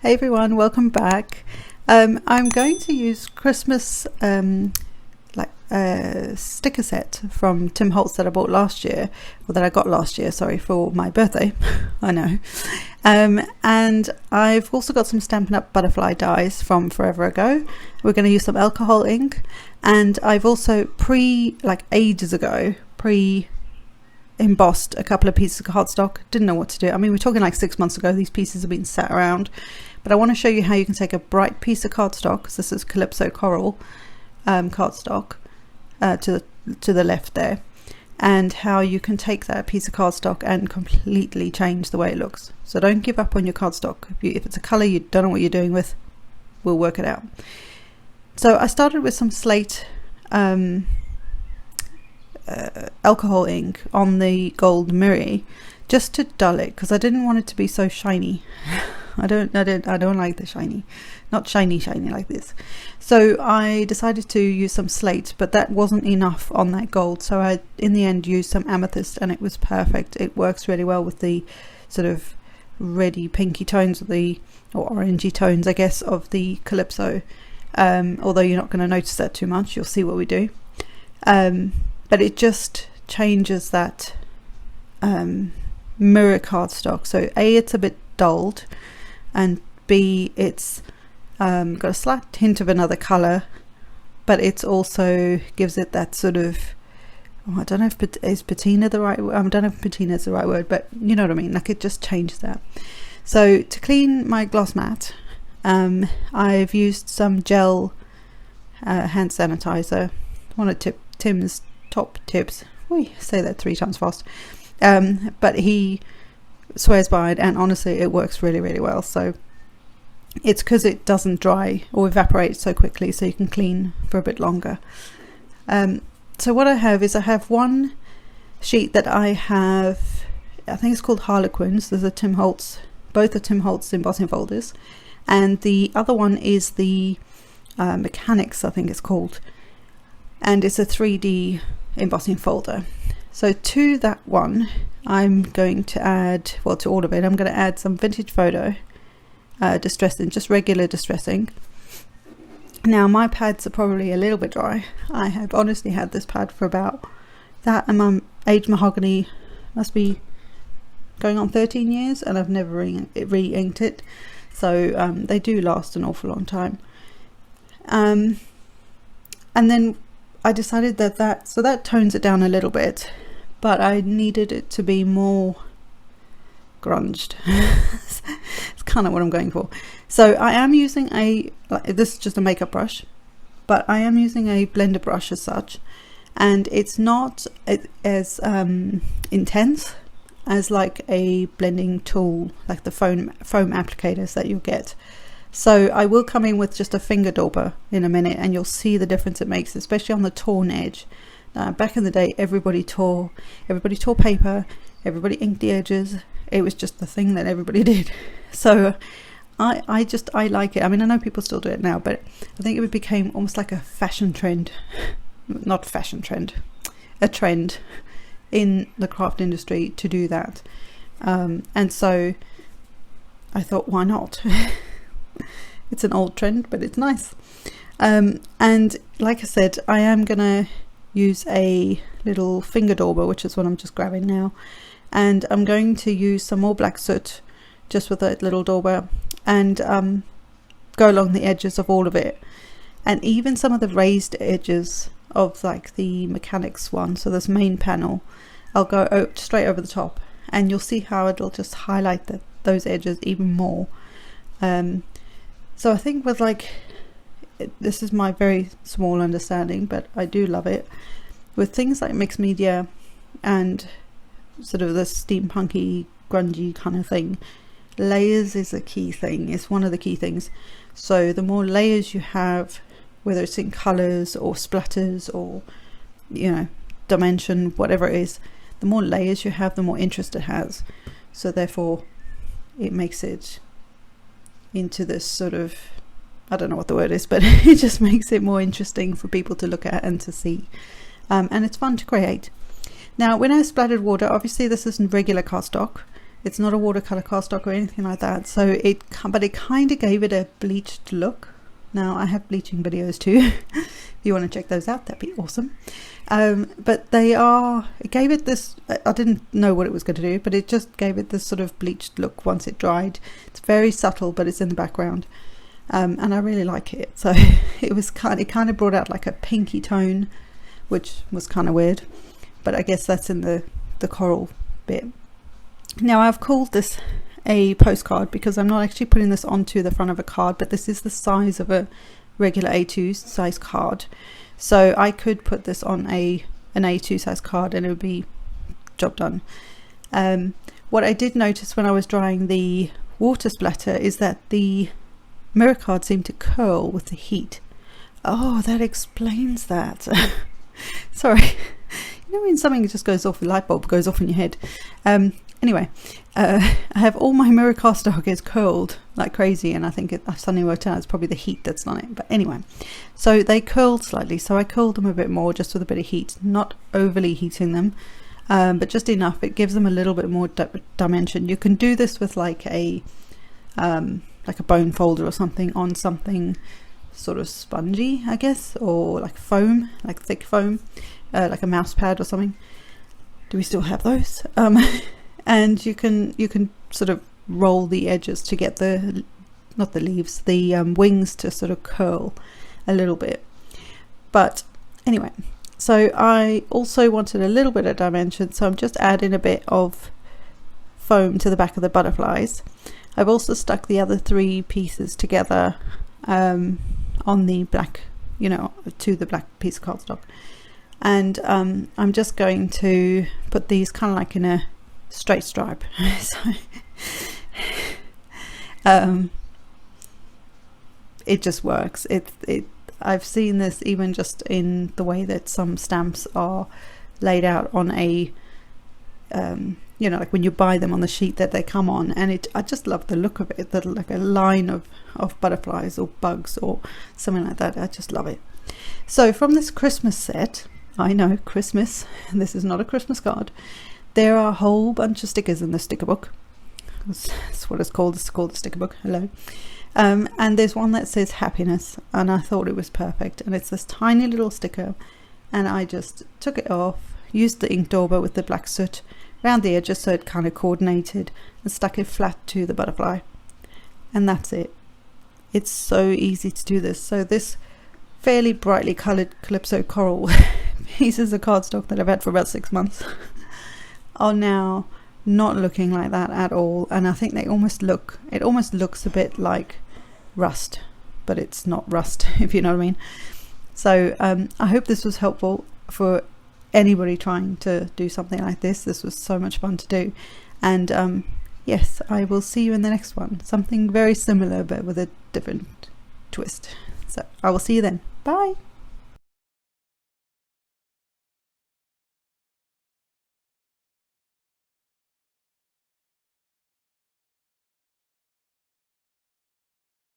Hey everyone, welcome back. I'm going to use Christmas sticker set from Tim Holtz that I bought last year, or that I got last year, sorry, for my birthday. I know. And I've also got some Stampin' Up! Butterfly dies from forever ago. We're going to use some alcohol ink, and I've also ages ago, embossed a couple of pieces of cardstock. Didn't know what to do. I mean, we're talking like 6 months ago. These pieces have been sat around, but I want to show you how you can take a bright piece of cardstock, because this is Calypso Coral cardstock to the left there, and how you can take that piece of cardstock and completely change the way it looks. So don't give up on your cardstock. If it's a color you don't know what you're doing with, we'll work it out. So I started with some slate alcohol ink on the gold mirror, just to dull it, because I didn't want it to be so shiny. I don't like the shiny, not shiny like this. So I decided to use some slate, but that wasn't enough on that gold, so I in the end used some amethyst, and it was perfect. It works really well with the sort of reddy pinky tones or orangey tones, I guess, of the Calypso, although you're not going to notice that too much. You'll see what we do. But it just changes that mirror cardstock. So A, it's a bit dulled, and B, it's got a slight hint of another colour, but it's also gives it that sort of, I don't know if is patina the right word? I don't know if patina is the right word, but you know what I mean. Like, it just changes that. So to clean my gloss mat, I've used some gel hand sanitizer. One of Tim's top tips. We say that 3 times fast, but he swears by it, and honestly it works really well. So it's because it doesn't dry or evaporate so quickly, so you can clean for a bit longer. So what I have one sheet that I think it's called Harlequins. There's a Tim Holtz, both are Tim Holtz embossing folders, and the other one is the Mechanics, I think it's called, and it's a 3D embossing folder. So to that one I'm going to add, well, to all of it I'm going to add some vintage photo distressing, just regular distressing. Now my pads are probably a little bit dry. I have honestly had this pad for about that, and my aged mahogany must be going on 13 years, and I've never re-inked it, so they do last an awful long time. And then I decided that tones it down a little bit, but I needed it to be more grunged. It's kind of what I'm going for. So I am using this is just a makeup brush, but I am using a blender brush as such, and it's not as intense as like a blending tool, like the foam applicators that you'll get. So I will come in with just a finger dauber in a minute, and you'll see the difference it makes, especially on the torn edge. Back in the day, everybody tore paper, everybody inked the edges. It was just the thing that everybody did. So I like it. I mean, I know people still do it now, but I think it became almost like a fashion trend. Not fashion trend, a trend in the craft industry to do that. And so I thought, why not? It's an old trend, but it's nice. And like I said, I am gonna use a little finger dauber, which is what I'm just grabbing now, and I'm going to use some more black soot just with a little dauber, and go along the edges of all of it, and even some of the raised edges of like the Mechanics one, so this main panel, I'll go straight over the top, and you'll see how it'll just highlight those edges even more. So I think with this is my very small understanding, but I do love it, with things like mixed media and sort of the steampunky grungy kind of thing, layers is a key thing. It's one of the key things. So the more layers you have, whether it's in colors or splatters or, you know, dimension, whatever it is, the more layers you have, the more interest it has. So therefore it makes it into this sort of, I don't know what the word is, but it just makes it more interesting for people to look at and to see, and it's fun to create. Now when I splattered water, obviously this isn't regular cardstock, It's not a watercolor cardstock or anything like that. So but it kind of gave it a bleached look. Now I have bleaching videos too. If you want to check those out, that'd be awesome. But it gave it this, I didn't know what it was going to do, but it just gave it this sort of bleached look once it dried. It's very subtle, but it's in the background. And I really like it. So it kind of brought out like a pinky tone, which was kind of weird, but I guess that's in the coral bit. Now I've called this a postcard because I'm not actually putting this onto the front of a card, but this is the size of a regular A2 size card. So I could put this on an A2 size card and it would be job done. What I did notice when I was drying the water splatter is that the mirror card seemed to curl with the heat. Oh, that explains that. Sorry. You know when something just goes off, a light bulb goes off in your head. Anyway, I have all my mirror cardstock is curled like crazy, and I think I've suddenly worked out it's probably the heat that's on it. But anyway, so they curled slightly, so I curled them a bit more just with a bit of heat, not overly heating them, but just enough. It gives them a little bit more dimension. You can do this with like a bone folder or something on something sort of spongy, I guess, or like foam, like thick foam, like a mouse pad or something. Do we still have those? And you can sort of roll the edges to get the wings to sort of curl a little bit. But anyway, so I also wanted a little bit of dimension, so I'm just adding a bit of foam to the back of the butterflies. I've also stuck the other 3 pieces together on the black, to the black piece of cardstock. And I'm just going to put these kind of like in a straight stripe. So it just works. I've seen this even just in the way that some stamps are laid out on a like when you buy them on the sheet that they come on, and I just love the look of it, that like a line of butterflies or bugs or something like that. I just love it. So from this Christmas set, I know, Christmas, this is not a Christmas card, there are a whole bunch of stickers in the sticker book. That's what it's called. It's called the sticker book. Hello. And there's one that says happiness, and I thought it was perfect, and it's this tiny little sticker, and I just took it off, used the ink dauber with the black soot around the edges so it kind of coordinated, and stuck it flat to the butterfly, and that's it. It's so easy to do this. So this fairly brightly colored Calypso coral pieces of cardstock that I've had for about 6 months are now not looking like that at all, and I think it almost looks a bit like rust, but it's not rust, if you know what I mean. So I hope this was helpful for anybody trying to do something like this. This was so much fun to do, and yes, I will see you in the next one, something very similar but with a different twist. So I will see you then. Bye.